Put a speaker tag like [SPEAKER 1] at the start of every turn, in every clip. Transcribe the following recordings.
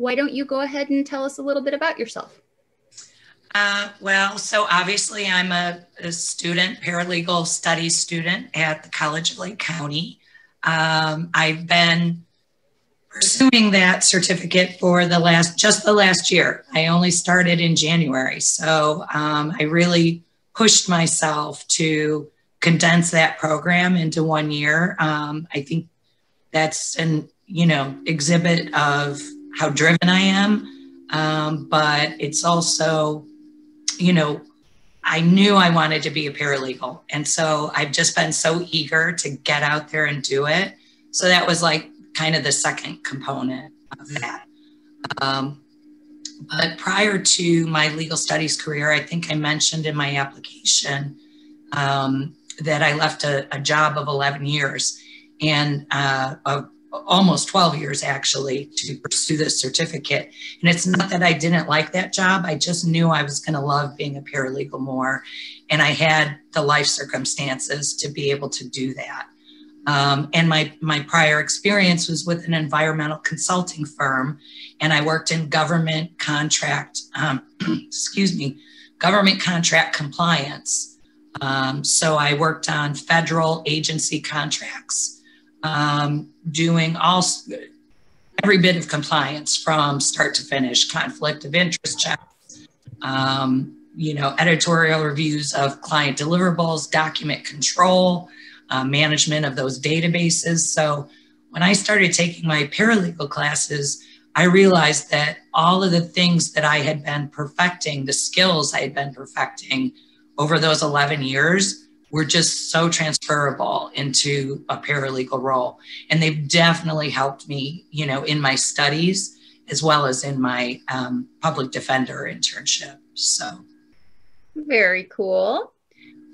[SPEAKER 1] why don't you go ahead and tell us a little bit about yourself?
[SPEAKER 2] So obviously I'm a student, paralegal studies student at the College of Lake County. I've been pursuing that certificate for the last year. I only started in January. So I really pushed myself to condense that program into 1 year. I think that's an, exhibit of how driven I am. But it's also, I knew I wanted to be a paralegal. And so I've just been so eager to get out there and do it. So that was like kind of the second component of that. But prior to my legal studies career, I think I mentioned in my application that I left a job of 11 years and almost 12 years actually to pursue this certificate. And it's not that I didn't like that job. I just knew I was going to love being a paralegal more. And I had the life circumstances to be able to do that. And my prior experience was with an environmental consulting firm, and I worked in government contract, government contract compliance. So I worked on federal agency contracts, doing every bit of compliance from start to finish, conflict of interest checks, editorial reviews of client deliverables, document control, management of those databases. So when I started taking my paralegal classes, I realized that all of the things that I had been perfecting, the skills I had been perfecting over those 11 years were just so transferable into a paralegal role. And they've definitely helped me, in my studies, as well as in my public defender internship. So.
[SPEAKER 1] Very cool.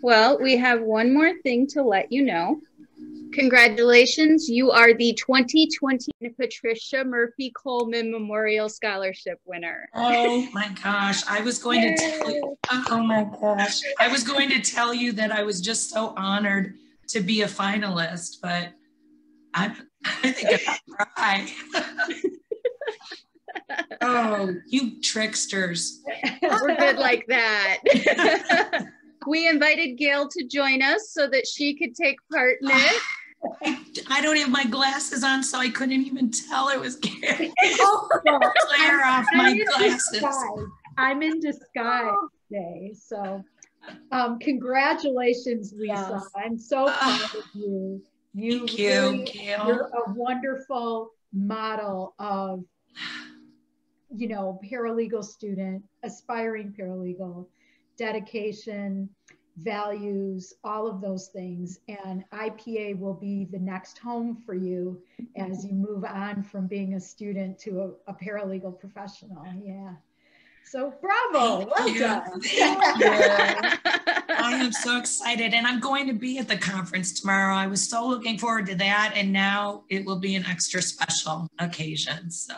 [SPEAKER 1] Well, we have one more thing to let you know. Congratulations, you are the 2020 Patricia Murphy Coleman Memorial Scholarship winner.
[SPEAKER 2] Oh my gosh, I was going to tell you, I was going to tell you that I was just so honored to be a finalist, but I think I'll cry. Oh, you tricksters.
[SPEAKER 1] We're good like that. We invited Gail to join us so that she could take part in it.
[SPEAKER 2] I don't have my glasses on, so I couldn't even tell it was Gail.
[SPEAKER 3] Glare
[SPEAKER 2] off my glasses.
[SPEAKER 3] I'm in disguise today. So congratulations, Lisa. Yes. I'm so proud of you.
[SPEAKER 2] Thank you, Gail.
[SPEAKER 3] You're a wonderful model of, paralegal student, aspiring paralegal, dedication, values, all of those things. And IPA will be the next home for you as you move on from being a student to a paralegal professional. Yeah. So bravo. Well done.
[SPEAKER 2] I am so excited. And I'm going to be at the conference tomorrow. I was so looking forward to that. And now it will be an extra special occasion. So.